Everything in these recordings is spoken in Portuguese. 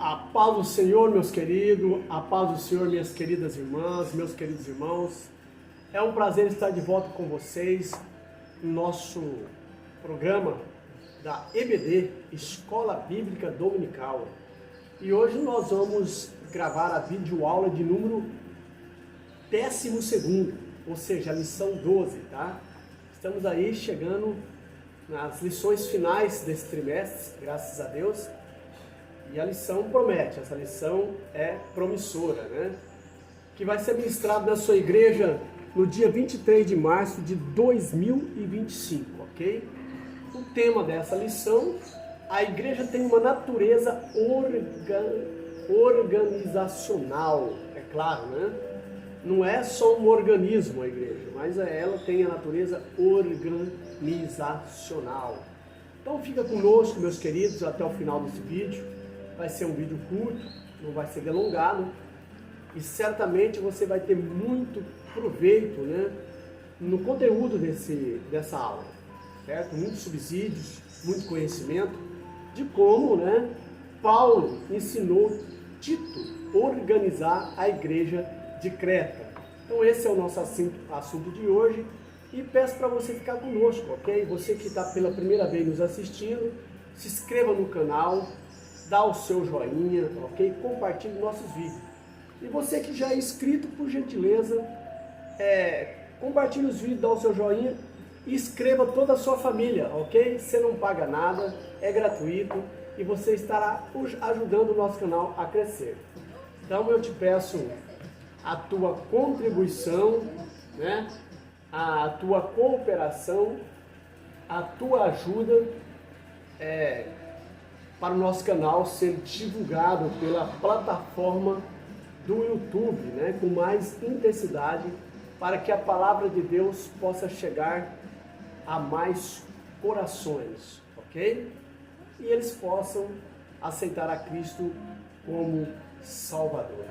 A paz do Senhor, meus queridos, a paz do Senhor, minhas queridas irmãs, meus queridos irmãos. É um prazer estar de volta com vocês no nosso programa da EBD, Escola Bíblica Dominical. E hoje nós vamos gravar a videoaula de número 12º, ou seja, a lição 12, tá? Estamos aí chegando nas lições finais desse trimestre, graças a Deus. E a lição promete, essa lição é promissora, né? Que vai ser ministrada na sua igreja no dia 23 de março de 2025, ok? O tema dessa lição, a igreja tem uma natureza organizacional, é claro, né? Não é só um organismo a igreja, mas ela tem a natureza organizacional. Então fica conosco, meus queridos, até o final desse vídeo. Vai ser um vídeo curto, não vai ser delongado, e certamente você vai ter muito proveito, né, no conteúdo dessa aula, certo? Muitos subsídios, muito conhecimento de como, né, Paulo ensinou Tito a organizar a igreja de Creta. Então esse é o nosso assunto de hoje, e peço para você ficar conosco, ok? Você que está pela primeira vez nos assistindo, se inscreva no canal, dá o seu joinha, ok? Compartilhe nossos vídeos. E você que já é inscrito, por gentileza, compartilhe os vídeos, dá o seu joinha e inscreva toda a sua família, ok? Você não paga nada, é gratuito e você estará ajudando o nosso canal a crescer. Então eu te peço a tua contribuição, né? A tua cooperação, a tua ajuda, para o nosso canal ser divulgado pela plataforma do YouTube, né, com mais intensidade, para que a palavra de Deus possa chegar a mais corações, ok? E eles possam aceitar a Cristo como Salvador.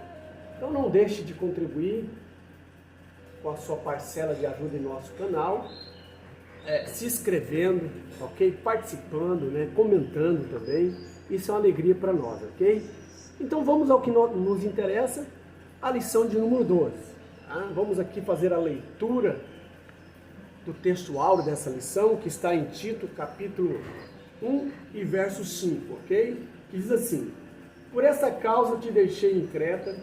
Então não deixe de contribuir com a sua parcela de ajuda em nosso canal, se inscrevendo, ok? Participando, né? Comentando também. Isso é uma alegria para nós, ok? Então vamos ao que nos interessa, a lição de número 12. Tá? Vamos aqui fazer a leitura do texto áureo dessa lição, que está em Tito, capítulo 1 e verso 5, ok? Que diz assim: por essa causa te deixei em Creta,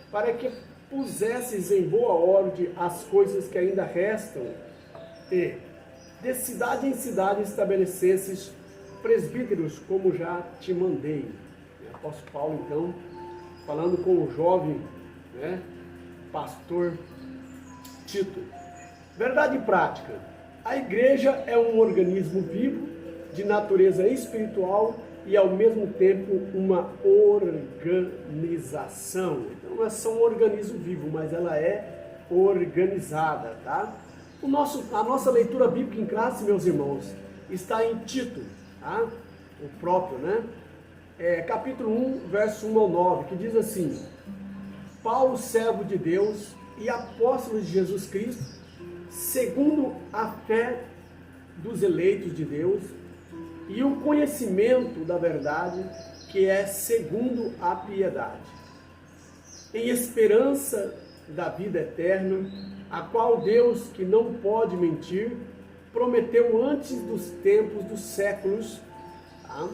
para que pusesses em boa ordem as coisas que ainda restam, e de cidade em cidade estabelecesses presbíteros, como já te mandei. O apóstolo Paulo, então, falando com o jovem, né, pastor Tito. Verdade prática: a igreja é um organismo vivo, de natureza espiritual e ao mesmo tempo uma organização. Então não é só um organismo vivo, mas ela é organizada, tá? A nossa leitura bíblica em classe, meus irmãos, está em Tito, tá? O próprio, né? Capítulo 1, verso 1 ao 9, que diz assim: Paulo, servo de Deus e apóstolo de Jesus Cristo, segundo a fé dos eleitos de Deus e o conhecimento da verdade, que é segundo a piedade, em esperança da vida eterna, a qual Deus, que não pode mentir, prometeu antes dos tempos dos séculos, tá?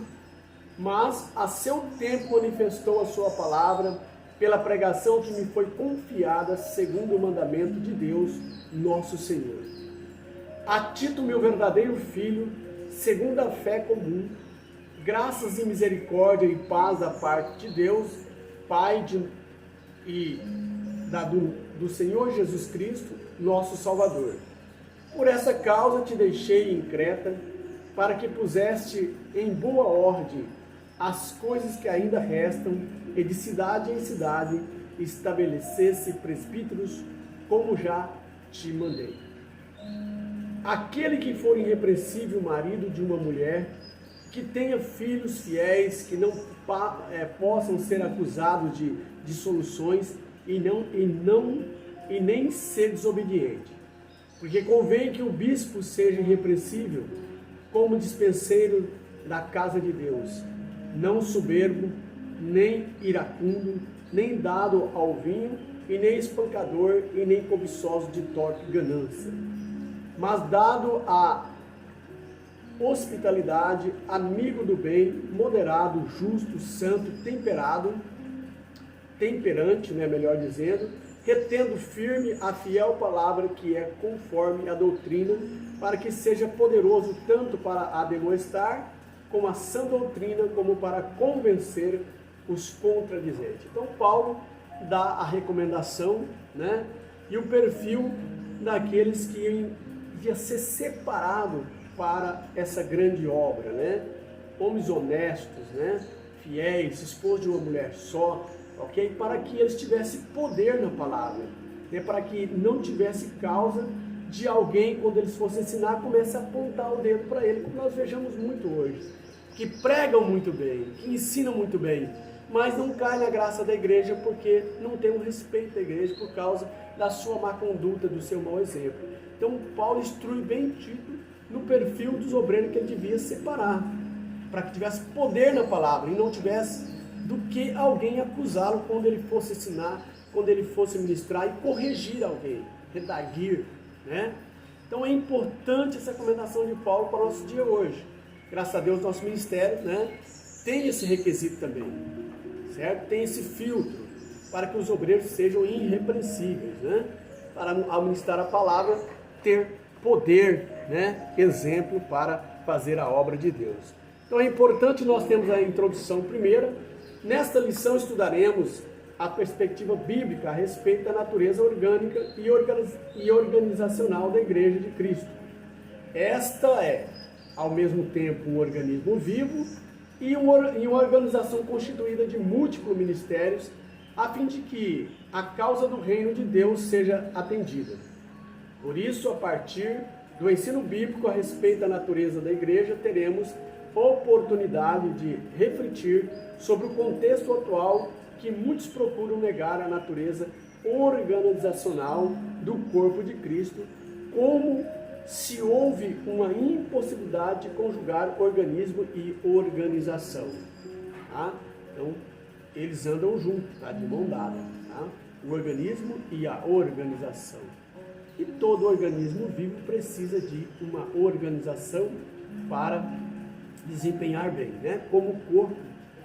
Mas a seu tempo manifestou a sua palavra pela pregação que me foi confiada segundo o mandamento de Deus, nosso Senhor. A Tito, meu verdadeiro filho, segundo a fé comum, graças e misericórdia e paz da parte de Deus, Pai do Senhor Jesus Cristo, nosso Salvador. Por essa causa te deixei em Creta, para que puseste em boa ordem as coisas que ainda restam, e de cidade em cidade estabelecesse presbíteros, como já te mandei. Aquele que for irrepreensível marido de uma mulher, que tenha filhos fiéis, que não possam ser acusados de dissoluções, e nem ser desobediente. Porque convém que o bispo seja irrepreensível, como dispenseiro da casa de Deus, não soberbo, nem iracundo, nem dado ao vinho, e nem espancador, e nem cobiçoso de torpe ganância, mas dado à hospitalidade, amigo do bem, moderado, justo, santo, temperante, né, melhor dizendo, retendo firme a fiel palavra que é conforme a doutrina, para que seja poderoso tanto para ademoestar, como a sã doutrina, como para convencer os contradizentes. Então Paulo dá a recomendação, né, e o perfil daqueles que devia ser separado para essa grande obra, né? Homens honestos, né? Fiéis, esposos de uma mulher só, ok? Para que eles tivessem poder na palavra, né? Para que não tivesse causa de alguém, quando eles fossem ensinar, comece a apontar o dedo para ele, como nós vejamos muito hoje, que pregam muito bem, que ensinam muito bem, mas não cai na graça da igreja porque não tem um respeito da igreja por causa da sua má conduta, do seu mau exemplo. Então Paulo instrui bem Tito no perfil dos obreiros que ele devia separar, para que tivesse poder na palavra e não tivesse do que alguém acusá-lo quando ele fosse ensinar, quando ele fosse ministrar e corrigir alguém, redarguir, né? Então é importante essa recomendação de Paulo para o nosso dia hoje. Graças a Deus, nosso ministério, né, tem esse requisito também, certo? Tem esse filtro para que os obreiros sejam irrepreensíveis, né? Para ao ministrar a palavra ter poder, né, exemplo para fazer a obra de Deus. Então é importante nós termos a introdução primeira. Nesta lição estudaremos a perspectiva bíblica a respeito da natureza orgânica e organizacional da Igreja de Cristo. Esta é, ao mesmo tempo, um organismo vivo e uma organização constituída de múltiplos ministérios, a fim de que a causa do reino de Deus seja atendida. Por isso, a partir do ensino bíblico a respeito da natureza da igreja, teremos oportunidade de refletir sobre o contexto atual que muitos procuram negar a natureza organizacional do corpo de Cristo, como se houve uma impossibilidade de conjugar organismo e organização. Tá? Então, eles andam juntos, tá? De mão dada, tá? O organismo e a organização. E todo organismo vivo precisa de uma organização para desempenhar bem, né? Como o corpo,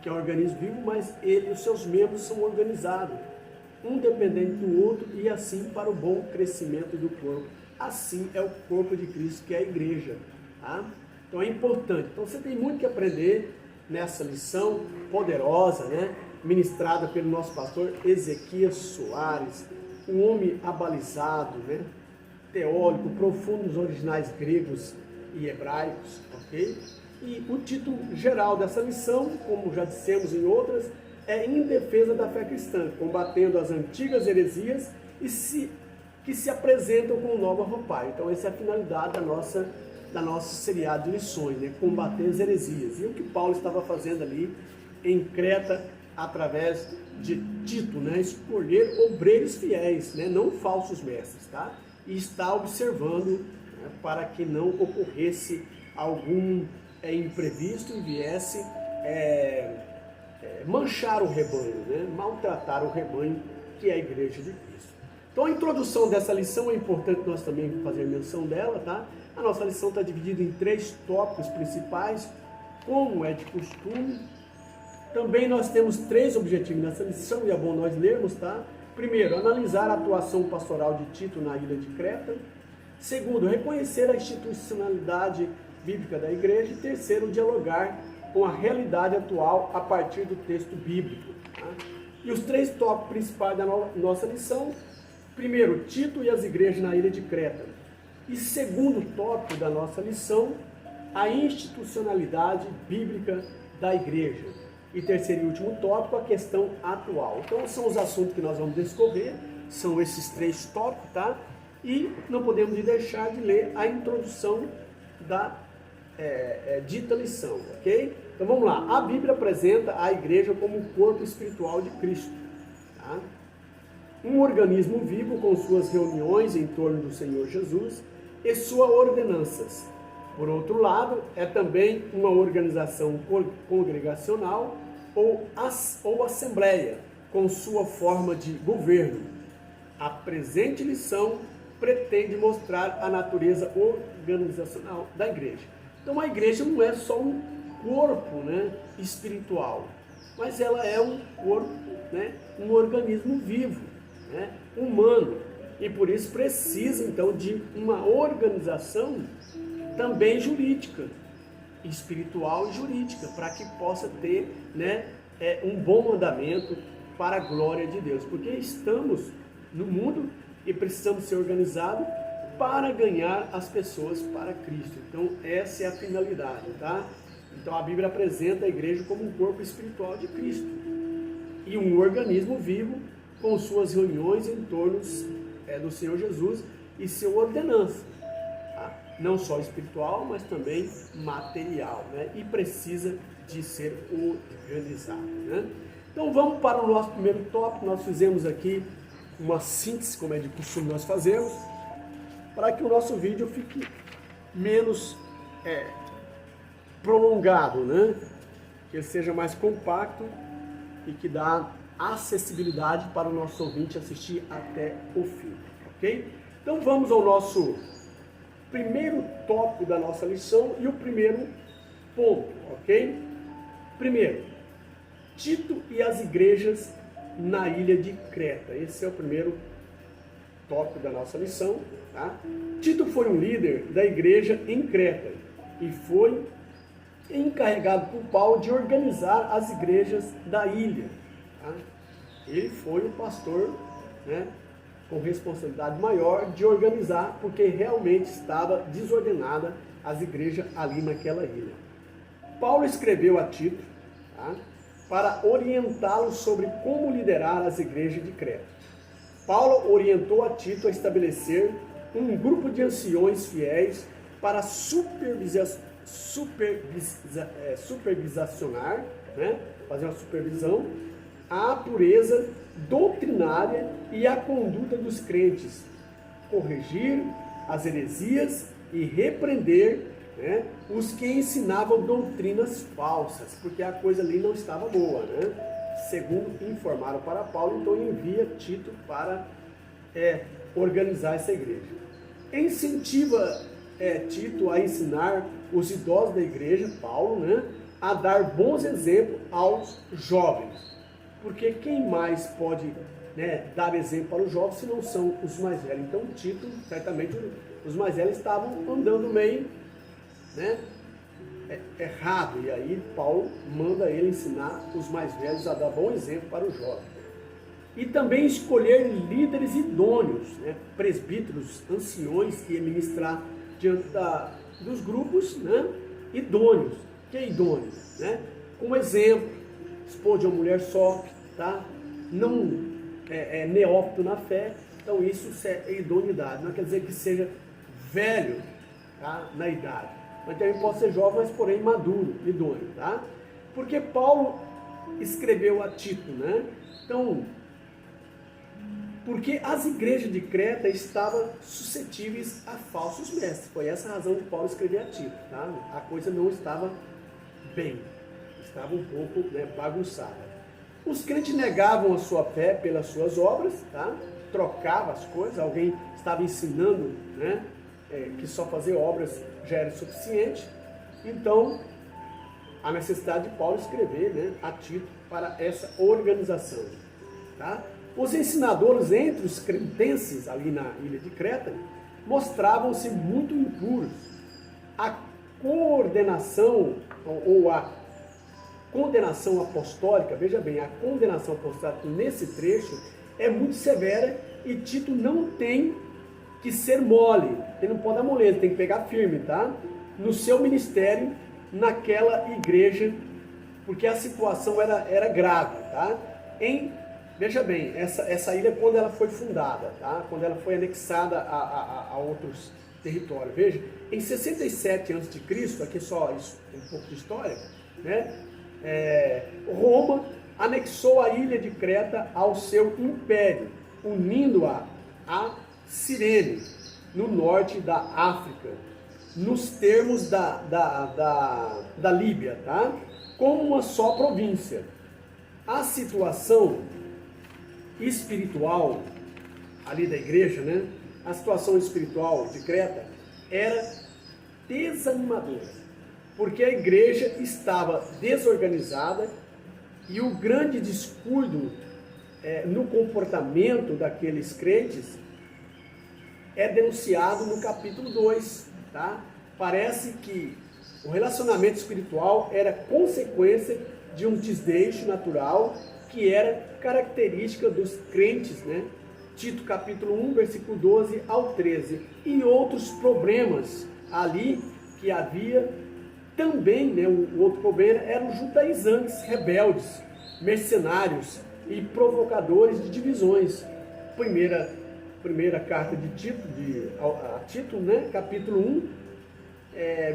que é um organismo vivo, mas os seus membros são organizados, um dependente do outro, e assim para o bom crescimento do corpo. Assim é o corpo de Cristo, que é a igreja. Tá? Então é importante. Então você tem muito que aprender nessa lição poderosa, né? Ministrada pelo nosso pastor Ezequias Soares, um homem abalizado, né? Teórico, profundo nos originais gregos e hebraicos, ok? E o título geral dessa lição, como já dissemos em outras, é Em Defesa da Fé Cristã, combatendo as antigas heresias que se apresentam com nova roupagem. Então essa é a finalidade da nossa seriado de lições, né? Combater as heresias. E o que Paulo estava fazendo ali em Creta, através de Tito, né? Escolher obreiros fiéis, né? Não falsos mestres, tá? E está observando, né? Para que não ocorresse algum imprevisto e viesse manchar o rebanho, né? Maltratar o rebanho, que é a igreja de Cristo. Então a introdução dessa lição é importante nós também fazer menção dela, tá? A nossa lição está dividida em 3 tópicos principais, como é de costume. Também nós temos 3 objetivos nessa lição, e é bom nós lermos, tá? Primeiro, analisar a atuação pastoral de Tito na ilha de Creta. Segundo, reconhecer a institucionalidade bíblica da igreja. E terceiro, dialogar com a realidade atual a partir do texto bíblico. Tá? E os 3 tópicos principais da nossa lição: primeiro, Tito e as igrejas na ilha de Creta. E segundo tópico da nossa lição, a institucionalidade bíblica da igreja. E terceiro e último tópico, a questão atual. Então são os assuntos que nós vamos discorrer, são esses 3 tópicos, tá? E não podemos deixar de ler a introdução da dita lição, ok? Então vamos lá. A Bíblia apresenta a igreja como um corpo espiritual de Cristo, tá? Um organismo vivo com suas reuniões em torno do Senhor Jesus e suas ordenanças. Por outro lado, é também uma organização congregacional ou assembleia, com sua forma de governo. A presente lição pretende mostrar a natureza organizacional da igreja. Então a igreja não é só um corpo, né, espiritual, mas ela é um corpo, né, um organismo vivo, né, humano, e por isso precisa então de uma organização também jurídica, espiritual e jurídica, para que possa ter, né, um bom andamento para a glória de Deus, porque estamos no mundo e precisamos ser organizados para ganhar as pessoas para Cristo. Então essa é a finalidade, tá? Então a Bíblia apresenta a igreja como um corpo espiritual de Cristo e um organismo vivo com suas reuniões em torno do Senhor Jesus e sua ordenança, tá? Não só espiritual, mas também material, né? E precisa de ser organizado, né? Então vamos para o nosso primeiro tópico. Nós fizemos aqui uma síntese, como é de costume nós fazemos, para que o nosso vídeo fique menos prolongado, né? Que ele seja mais compacto e que dá acessibilidade para o nosso ouvinte assistir até o fim, ok? Então vamos ao nosso primeiro tópico da nossa lição e o primeiro ponto, ok? Primeiro, Tito e as igrejas na ilha de Creta. Esse é o primeiro tópico da nossa lição, tá? Tito foi um líder da igreja em Creta e foi encarregado por Paulo de organizar as igrejas da ilha, tá? Ele foi o pastor, né, com responsabilidade maior de organizar, porque realmente estava desordenada as igrejas ali naquela ilha. Paulo escreveu a Tito, tá, para orientá-lo sobre como liderar as igrejas de Creta. Paulo orientou a Tito a estabelecer um grupo de anciões fiéis para supervisionar, né, fazer uma supervisão, a pureza doutrinária e a conduta dos crentes, corrigir as heresias e repreender, né, os que ensinavam doutrinas falsas, porque a coisa ali não estava boa, né? Segundo informaram para Paulo, então envia Tito para organizar essa igreja. Incentiva Tito a ensinar os idosos da igreja, Paulo, né, a dar bons exemplos aos jovens, porque quem mais pode, né, dar exemplo para os jovens se não são os mais velhos? Então Tito, certamente os mais velhos estavam andando meio, né, errado, e aí Paulo manda ele ensinar os mais velhos a dar bom exemplo para os jovens. E também escolher líderes idôneos, né, presbíteros, anciões, que ia ministrar diante dos grupos, né, idôneos. Que é idôneo? Né? Como exemplo, esposa de uma mulher só, tá? Não é neófito na fé, então isso é idoneidade. Não quer dizer que seja velho, tá, na idade, mas também pode ser jovem, mas porém maduro, idôneo, tá? Porque Paulo escreveu a Tito, né? Então, porque as igrejas de Creta estavam suscetíveis a falsos mestres. Foi essa a razão de Paulo escrever a Tito, tá? A coisa não estava bem, estava um pouco, né, bagunçada. Os crentes negavam a sua fé pelas suas obras, tá? Trocava as coisas, alguém estava ensinando, né, que só fazer obras já era suficiente. Então, a necessidade de Paulo escrever, né, a Tito para essa organização, tá? Os ensinadores entre os cretenses ali na ilha de Creta mostravam-se muito impuros. A coordenação ou a condenação apostólica, veja bem, a condenação apostólica nesse trecho é muito severa e Tito não tem que ser mole, ele não pode dar moleza, ele tem que pegar firme, tá? No seu ministério, naquela igreja, porque a situação era grave, tá? Veja bem, essa ilha, quando ela foi fundada, tá? Quando ela foi anexada a outros territórios, veja, em 67 a.C., aqui só isso, um pouco de história, né? Roma anexou a ilha de Creta ao seu império, unindo-a a Cirene, no norte da África, nos termos da Líbia, tá? Como uma só província. A situação espiritual ali da igreja, né? A situação espiritual de Creta era desanimadora, porque a igreja estava desorganizada e o grande descuido no comportamento daqueles crentes é denunciado no capítulo 2, tá? Parece que o relacionamento espiritual era consequência de um desleixo natural que era característica dos crentes, né? Tito capítulo 1, versículo 12 ao 13. E outros problemas ali que havia também, né? O outro problema eram os judaizantes, rebeldes, mercenários e provocadores de divisões. Primeira carta de Tito, a Tito, né? Capítulo 1,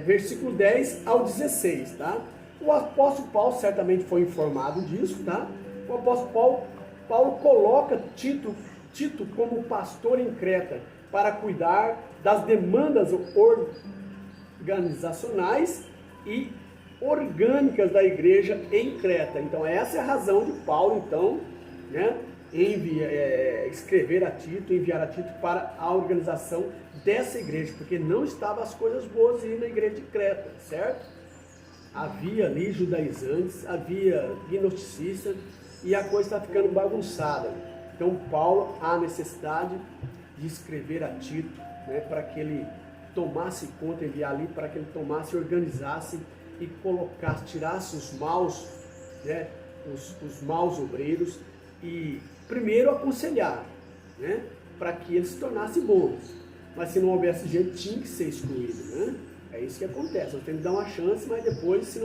versículo 10 ao 16, tá? O apóstolo Paulo certamente foi informado disso, tá? O apóstolo Paulo coloca Tito como pastor em Creta para cuidar das demandas organizacionais e orgânicas da igreja em Creta. Então essa é a razão de Paulo, então, né, enviar a Tito para a organização dessa igreja, porque não estavam as coisas boas aí na igreja de Creta, certo? Havia ali judaizantes, havia gnosticistas e a coisa está ficando bagunçada. Então Paulo há necessidade de escrever a Tito, né, para que ele tomasse conta, enviar ali para que ele tomasse, organizasse e colocasse, tirasse os maus, né, os maus obreiros e primeiro aconselhar, né, para que eles se tornassem bons. Mas se não houvesse gente, tinha que ser excluído, né? É isso que acontece. Nós temos que dar uma chance, mas depois, se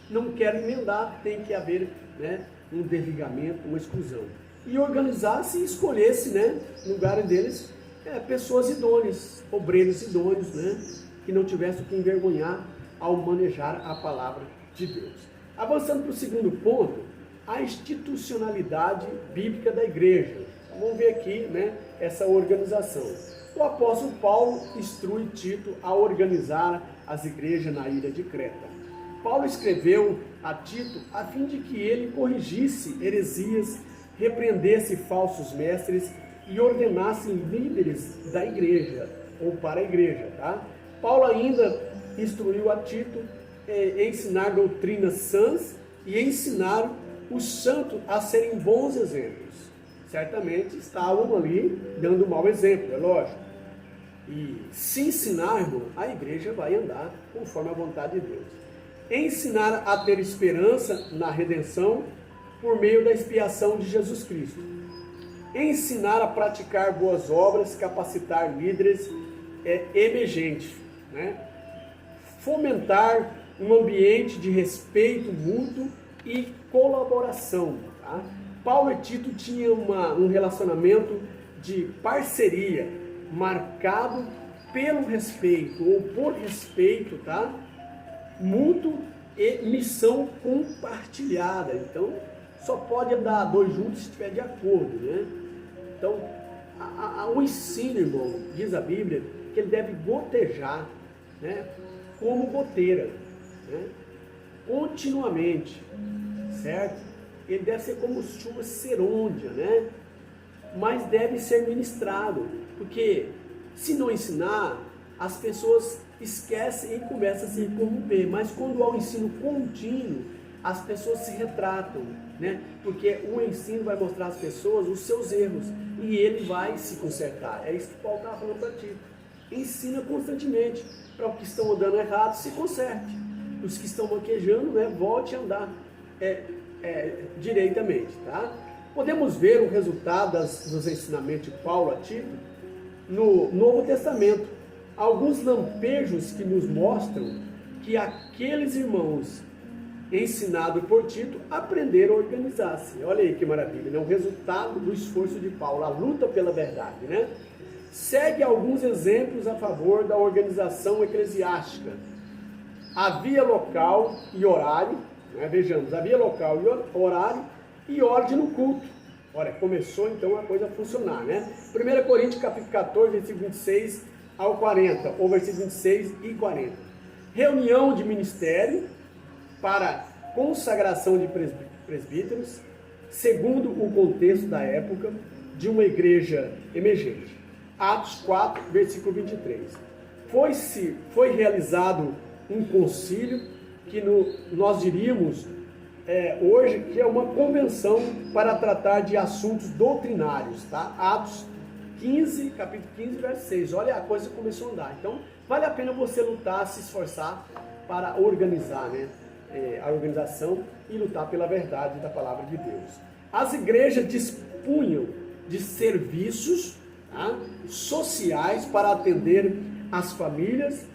não quer emendar, tem que haver, né, um desligamento, uma exclusão. E organizar-se e escolhesse, né, no lugar deles, pessoas idôneas, obreiros idôneos, né, que não tivessem o que envergonhar ao manejar a palavra de Deus. Avançando para o segundo ponto, a institucionalidade bíblica da igreja. Vamos ver aqui, né, essa organização. O apóstolo Paulo instrui Tito a organizar as igrejas na ilha de Creta. Paulo escreveu a Tito a fim de que ele corrigisse heresias, repreendesse falsos mestres e ordenasse líderes da igreja, ou para a igreja, tá? Paulo ainda instruiu a Tito ensinar doutrinas sãs e ensinar os santos a serem bons exemplos. Certamente estavam ali dando um mau exemplo, é lógico. E se ensinar, irmão, a igreja vai andar conforme a vontade de Deus. Ensinar a ter esperança na redenção por meio da expiação de Jesus Cristo. Ensinar a praticar boas obras, capacitar líderes emergentes, né? Fomentar um ambiente de respeito mútuo e colaboração, tá? Paulo e Tito tinham um relacionamento de parceria marcado pelo respeito ou por respeito, tá? Mútuo e missão compartilhada. Então, só pode andar dois juntos se estiver de acordo, né? Então, o ensino, irmão, diz a Bíblia, que ele deve gotejar, né, como goteira, né, continuamente, certo? Ele deve ser como chuva serôdia, né? Mas deve ser ministrado, porque se não ensinar, as pessoas esquecem e começam a se corromper. Mas quando há um ensino contínuo, as pessoas se retratam, né? Porque o ensino vai mostrar às pessoas os seus erros e ele vai se consertar. É isso que Paulo está falando para ti. Ensina constantemente para os que estão andando errado, se conserte. Os que estão manquejando, né, volte a andar direitamente, tá? Podemos ver o resultado dos ensinamentos de Paulo a Tito no Novo Testamento. Alguns lampejos que nos mostram que aqueles irmãos ensinados por Tito aprenderam a organizar-se. Olha aí que maravilha, né? O resultado do esforço de Paulo, a luta pela verdade, né? Segue alguns exemplos a favor da organização eclesiástica. Havia local e horário, né? Vejamos, havia local e horário e ordem no culto. Olha, começou então a coisa a funcionar, né? 1 Coríntios capítulo 14, versículo 26 ao 40, ou versículo 26 e 40. Reunião de ministério para consagração de presbíteros, segundo o contexto da época de uma igreja emergente. Atos 4, versículo 23. Foi realizado um concílio que nós diríamos hoje que é uma convenção para tratar de assuntos doutrinários, tá? Atos 15, capítulo 15, verso 6. Olha, a coisa começou a andar. Então, vale a pena você lutar, se esforçar para organizar, né? A organização e lutar pela verdade da palavra de Deus. As igrejas dispunham de serviços, tá, sociais para atender as famílias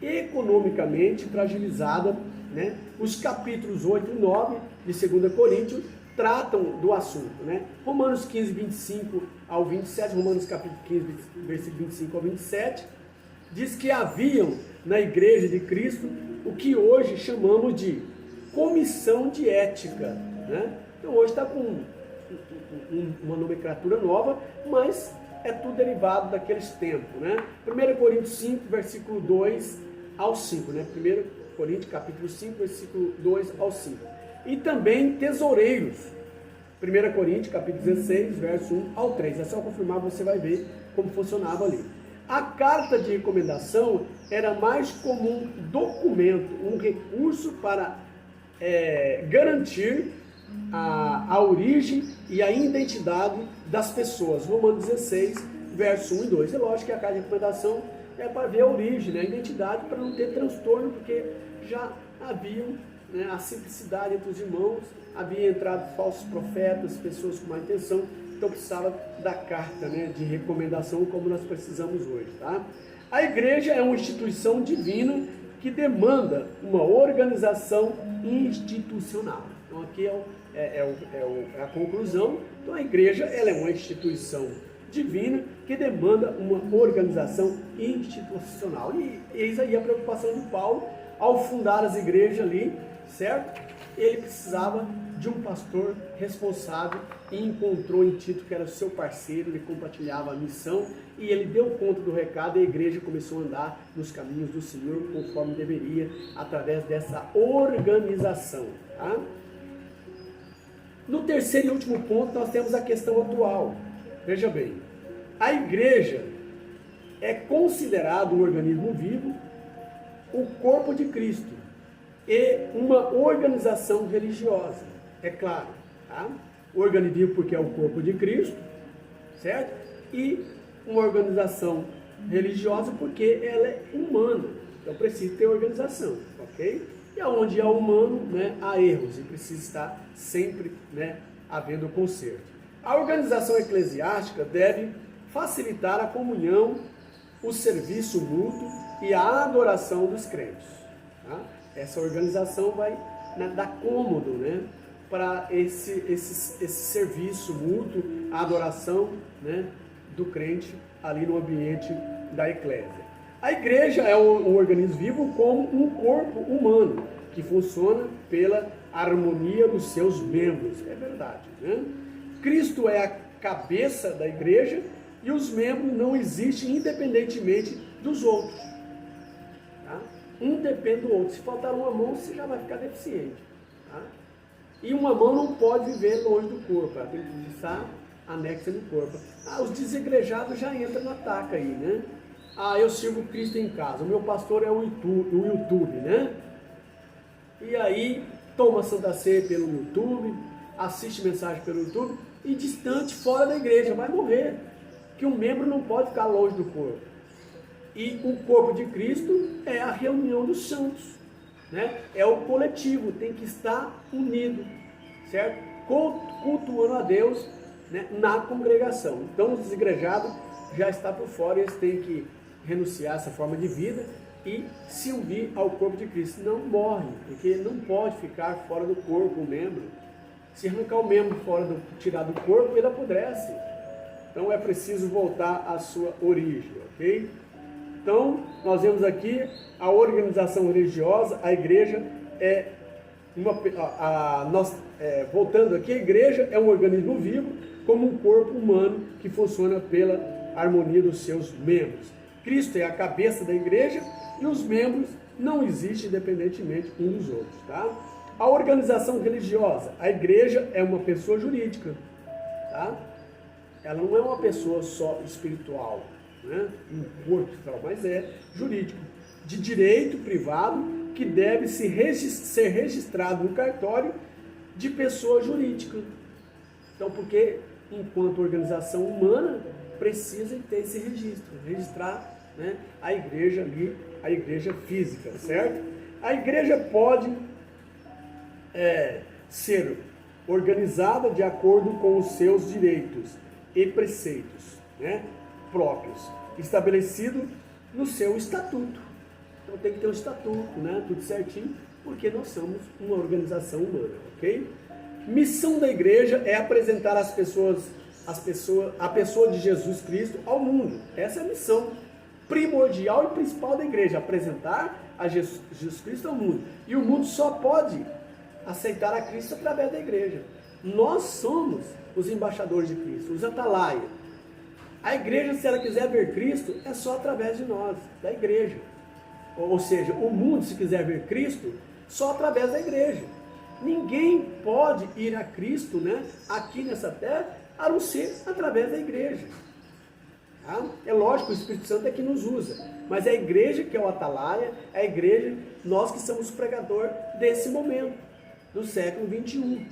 economicamente fragilizadas, né? Os capítulos 8 e 9 de 2 Coríntios tratam do assunto, né? Romanos 15, 25 ao 27, Romanos capítulo 15, versículo 25 ao 27, diz que haviam na igreja de Cristo o que hoje chamamos de comissão de ética, né? Então hoje está com uma nomenclatura nova, mas é tudo derivado daqueles tempos, né? 1 Coríntios 5, versículo 2 ao 5, né? 1 Coríntios capítulo 5, versículo 2 ao 5. E também tesoureiros. 1 Coríntios capítulo 16, verso 1 ao 3. É só confirmar, você vai ver como funcionava ali. A carta de recomendação era mais como um documento, um recurso para garantir a origem e a identidade das pessoas. Romanos 16, verso 1 e 2. É lógico que a carta de recomendação é para ver a origem, né, a identidade, para não ter transtorno, porque já haviam, né, a simplicidade entre os irmãos, havia entrado falsos profetas, pessoas com má intenção, então precisava da carta, né, de recomendação, como nós precisamos hoje, tá? A igreja é uma instituição divina que demanda uma organização institucional. Então aqui é a conclusão. Então a igreja ela é uma instituição divina que demanda uma organização institucional. E eis aí a preocupação de Paulo ao fundar as igrejas ali, certo? Ele precisava de um pastor responsável e encontrou em Tito, que era seu parceiro, ele compartilhava a missão e ele deu conta do recado e a igreja começou a andar nos caminhos do Senhor conforme deveria, através dessa organização, tá? No terceiro e último ponto, nós temos a questão atual. Veja bem, a igreja é considerado um organismo vivo, o corpo de Cristo, e uma organização religiosa, é claro, tá? O organismo vivo porque é o corpo de Cristo, certo? E uma organização religiosa porque ela é humana, então precisa ter organização, ok? E onde é humano, né, há erros e precisa estar sempre, né, havendo conserto. A organização eclesiástica deve facilitar a comunhão, o serviço mútuo e a adoração dos crentes. Tá? Essa organização vai, né, dar cômodo, né, para esse serviço mútuo, a adoração, né, do crente ali no ambiente da eclésia. A igreja é um organismo vivo como um corpo humano, que funciona pela harmonia dos seus membros. É verdade, né? Cristo é a cabeça da igreja e os membros não existem independentemente dos outros. Tá? Um depende do outro. Se faltar uma mão, você já vai ficar deficiente. Tá? E uma mão não pode viver longe do corpo, ela tem que estar anexa no corpo. Os desigrejados já entram na taca aí, né? Eu sirvo Cristo em casa, o meu pastor é o YouTube, né? E aí, toma Santa Ceia pelo YouTube, assiste mensagem pelo YouTube, e distante, fora da igreja, vai morrer. Que um membro não pode ficar longe do corpo. E o corpo de Cristo é a reunião dos santos, né? É o coletivo, tem que estar unido, certo? Cultuando a Deus, né, na congregação. Então, os desigrejados já estão por fora, eles têm que renunciar a essa forma de vida e se unir ao corpo de Cristo. Não morre, porque não pode ficar fora do corpo o membro. Se arrancar o membro tirar do corpo, ele apodrece. Então é preciso voltar à sua origem, ok? Então, nós vemos aqui a organização religiosa, a igreja voltando aqui, a igreja é um organismo vivo, como um corpo humano que funciona pela harmonia dos seus membros. Cristo é a cabeça da igreja e os membros não existem independentemente uns dos outros, tá? A organização religiosa. A igreja é uma pessoa jurídica, tá? Ela não é uma pessoa só espiritual, né? Um corpo espiritual, mas é jurídico, de direito privado, que deve ser registrado no cartório de pessoa jurídica. Então, porque enquanto organização humana, precisa ter esse registro, registrar, né, a igreja ali, a igreja física, certo? A igreja pode ser organizada de acordo com os seus direitos e preceitos, né, próprios, estabelecido no seu estatuto. Então tem que ter um estatuto, né, tudo certinho, porque nós somos uma organização humana, ok? Missão da igreja é apresentar a pessoa de Jesus Cristo ao mundo. Essa é a missão primordial e principal da igreja, apresentar a Jesus Cristo ao mundo. E o mundo só pode aceitar a Cristo através da igreja. Nós somos os embaixadores de Cristo, os atalaia. A igreja, se ela quiser ver Cristo, é só através de nós, da igreja. Ou seja, o mundo, se quiser ver Cristo, só através da igreja. Ninguém pode ir a Cristo, né, aqui nessa terra, a não ser através da igreja. Tá? É lógico, o Espírito Santo é que nos usa, mas é a igreja que é o atalaia, é a igreja, nós que somos o pregador desse momento, do século 21.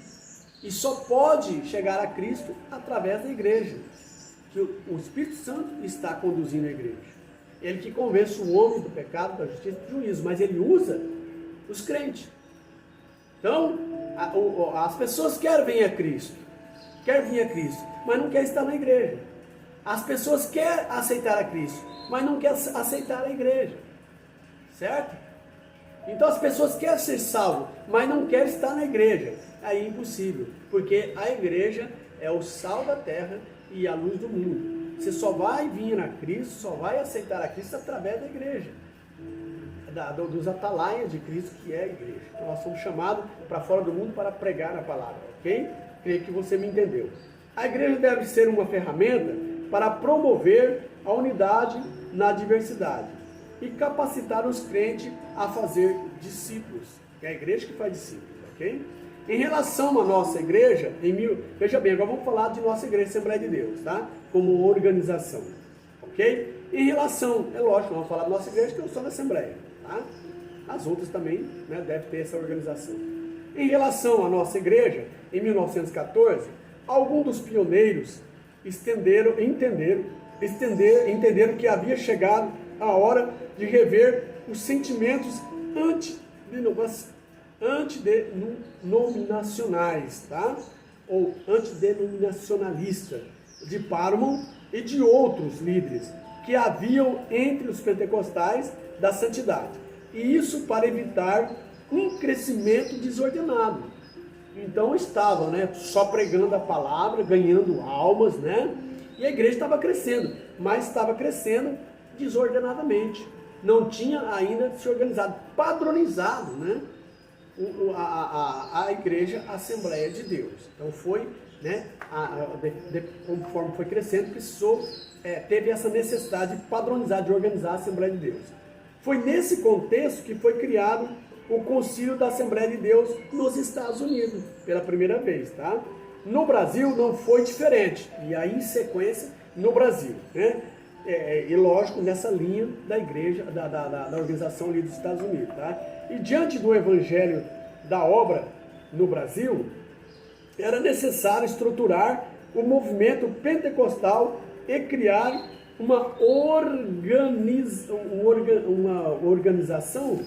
E só pode chegar a Cristo através da igreja, que o Espírito Santo está conduzindo a igreja. Ele que convence o homem do pecado, da justiça e do juízo, mas ele usa os crentes. Então, as pessoas querem vir a Cristo, mas não querem estar na igreja. As pessoas querem aceitar a Cristo, mas não querem aceitar a igreja, certo? Então as pessoas querem ser salvas, mas não querem estar na igreja. Aí é impossível, porque a igreja é o sal da terra e a luz do mundo. Você só vai vir a Cristo, só vai aceitar a Cristo através da igreja, dos atalaias de Cristo, que é a igreja. Então nós somos chamados para fora do mundo para pregar a palavra, ok? Creio que você me entendeu. A igreja deve ser uma ferramenta para promover a unidade na diversidade e capacitar os crentes a fazer discípulos. É a igreja que faz discípulos, ok? Em relação à nossa igreja, veja bem, agora vamos falar de nossa igreja Assembleia de Deus, tá? Como organização, ok? Em relação, é lógico, vamos falar da nossa igreja, que eu sou da Assembleia, tá? As outras também, né, devem ter essa organização. Em relação à nossa igreja, em 1914, alguns dos pioneiros entenderam que havia chegado a hora de rever os sentimentos antidenominacionais, tá? Ou antidenominacionalistas de Parmon e de outros líderes que haviam entre os pentecostais da santidade. E isso para evitar um crescimento desordenado. Então estavam, né, só pregando a palavra, ganhando almas, né? E a igreja estava crescendo, mas estava crescendo desordenadamente. Não tinha ainda se organizado, padronizado, né? A igreja Assembleia de Deus. Então foi, né, conforme foi crescendo, precisou, teve essa necessidade de padronizar, de organizar a Assembleia de Deus. Foi nesse contexto que foi criado o Concílio da Assembleia de Deus nos Estados Unidos, pela primeira vez, tá? No Brasil não foi diferente, e aí em sequência no Brasil, né? E lógico, nessa linha da igreja, da organização ali dos Estados Unidos, tá? E diante do evangelho da obra no Brasil, era necessário estruturar o movimento pentecostal e criar uma organização,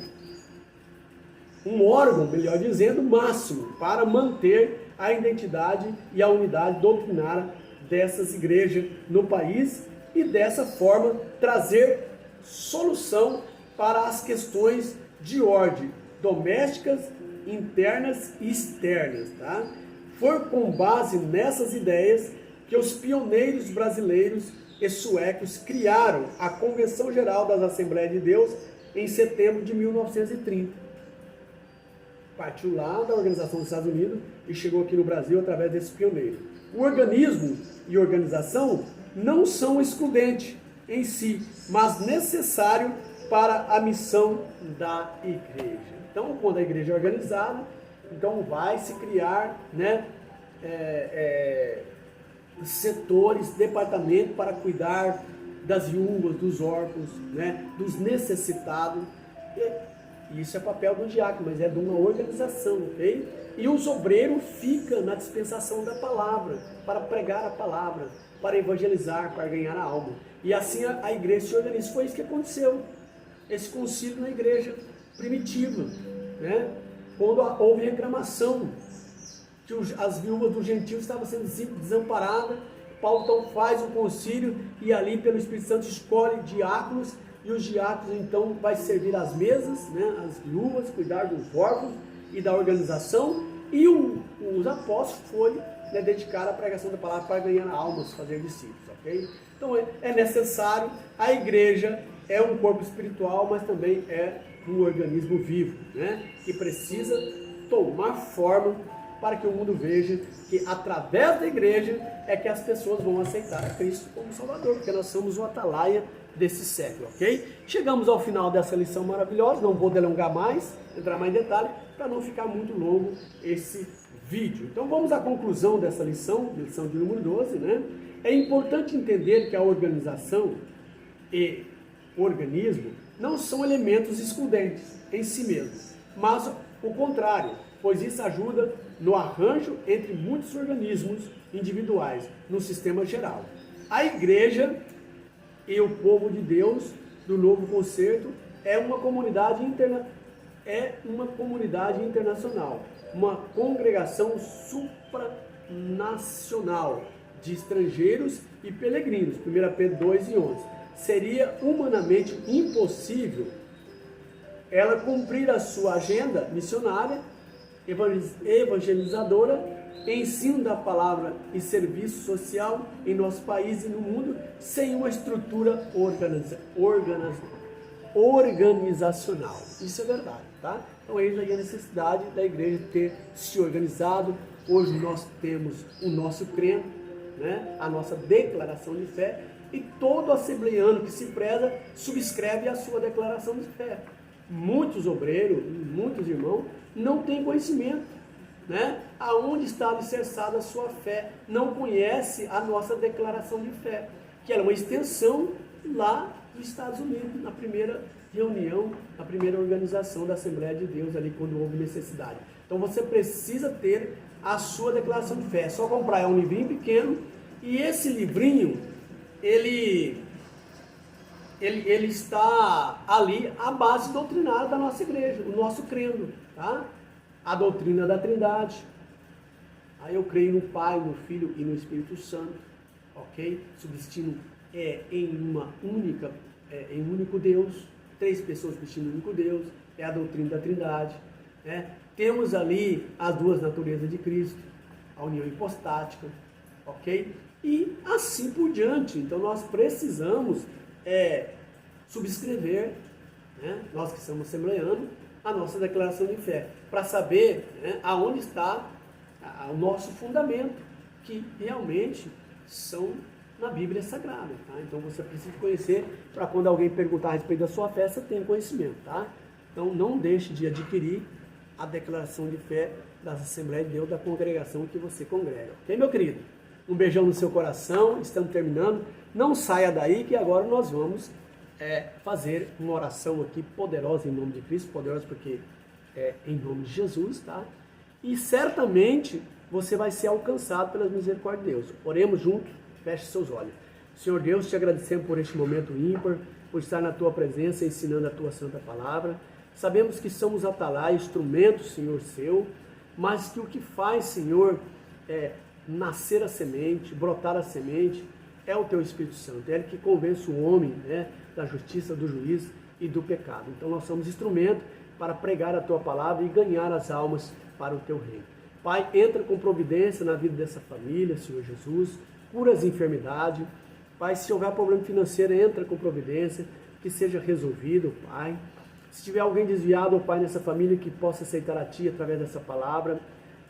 um órgão, melhor dizendo, máximo, para manter a identidade e a unidade doutrinária dessas igrejas no país e dessa forma trazer solução para as questões de ordem domésticas, internas e externas, tá? Foi com base nessas ideias que os pioneiros brasileiros e suecos criaram a Convenção Geral das Assembleias de Deus em setembro de 1930. Partiu lá da Organização dos Estados Unidos e chegou aqui no Brasil através desse pioneiro. O organismo e organização não são excludentes em si, mas necessário para a missão da igreja. Então, quando a igreja é organizada, Então vai se criar, né, setores, departamentos para cuidar das viúvas, dos órfãos, né, dos necessitados. E isso é papel do diácono, mas é de uma organização, ok? E os obreiros ficam na dispensação da palavra, para pregar a palavra, para evangelizar, para ganhar a alma. E assim a igreja se organiza. Foi isso que aconteceu, esse concílio na igreja primitiva, né? Quando houve reclamação, que as viúvas dos gentios estavam sendo desamparadas, Paulo então faz um concílio e ali pelo Espírito Santo escolhe diáconos, e os diáconos então vai servir as mesas, né, as viúvas, cuidar dos órfãos e da organização, e os apóstolos foi, né, dedicar à pregação da palavra para ganhar almas, fazer discípulos, ok? Então é necessário, a igreja é um corpo espiritual, mas também é um organismo vivo, né, que precisa tomar forma para que o mundo veja que através da igreja é que as pessoas vão aceitar a Cristo como Salvador, porque nós somos o atalaia desse século, ok? Chegamos ao final dessa lição maravilhosa, não vou delongar mais, entrar mais em detalhe, para não ficar muito longo esse vídeo. Então vamos à conclusão dessa lição de número 12, né? É importante entender que a organização e o organismo não são elementos excludentes em si mesmos, mas o contrário, pois isso ajuda no arranjo entre muitos organismos individuais no sistema geral. A igreja e o povo de Deus do novo concerto é uma comunidade internacional, uma congregação supranacional de estrangeiros e peregrinos, 1 Pedro 2:11. Seria humanamente impossível ela cumprir a sua agenda missionária, evangelizadora, ensino da palavra e serviço social em nosso país e no mundo, sem uma estrutura organizacional. Isso é verdade, tá? Então eis aí a necessidade da igreja ter se organizado. Hoje nós temos o nosso credo, né? A nossa declaração de fé, e todo assembleiano que se preza subscreve a sua declaração de fé. Muitos obreiros, muitos irmãos não têm conhecimento, né? Aonde está alicerçada a sua fé, não conhece a nossa declaração de fé, que era uma extensão lá dos Estados Unidos, na primeira reunião, na primeira organização da Assembleia de Deus, ali quando houve necessidade. Então você precisa ter a sua declaração de fé. É só comprar, é um livrinho pequeno, e esse livrinho, ele está ali a base doutrinária da nossa igreja, o nosso crendo, tá? A doutrina da Trindade. Aí eu creio no Pai, no Filho e no Espírito Santo, ok? Subsistindo em um único Deus, 3 pessoas subsistindo um único Deus, é a doutrina da Trindade, né? Temos ali as 2 naturezas de Cristo, a união hipostática, ok? E assim por diante. Então nós precisamos subscrever, né, nós que somos assembleianos, a nossa declaração de fé, para saber, né, aonde está o nosso fundamento, que realmente são na Bíblia Sagrada, tá? Então você precisa conhecer, para quando alguém perguntar a respeito da sua fé, você tenha conhecimento, tá? Então não deixe de adquirir a declaração de fé das Assembleias de Deus, da congregação que você congrega, ok, meu querido? Um beijão no seu coração, estamos terminando. Não saia daí, que agora nós vamos fazer uma oração aqui poderosa em nome de Cristo, poderosa porque é em nome de Jesus, tá? E certamente você vai ser alcançado pelas misericórdias de Deus. Oremos juntos, feche seus olhos. Senhor Deus, te agradecemos por este momento ímpar, por estar na tua presença, ensinando a tua santa palavra. Sabemos que somos atalai, instrumentos, Senhor, seu, mas que o que faz, Senhor, nascer a semente, brotar a semente, é o teu Espírito Santo, é ele que convence o homem, né, da justiça, do juízo e do pecado. Então nós somos instrumento para pregar a tua palavra e ganhar as almas para o teu reino. Pai, entra com providência na vida dessa família, Senhor Jesus, cura as enfermidades. Pai, se houver problema financeiro, entra com providência, que seja resolvido, Pai. Se tiver alguém desviado, Pai, nessa família, que possa aceitar a Ti através dessa palavra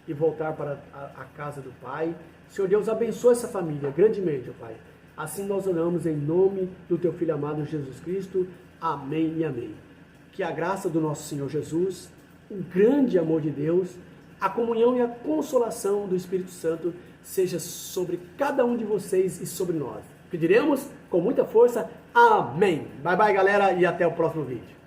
e voltar para a casa do Pai. Senhor Deus, abençoa essa família grandemente, ó Pai. Assim nós oramos em nome do Teu Filho amado Jesus Cristo. Amém e amém. Que a graça do nosso Senhor Jesus, o grande amor de Deus, a comunhão e a consolação do Espírito Santo seja sobre cada um de vocês e sobre nós. Pediremos com muita força. Amém. Bye bye, galera, e até o próximo vídeo.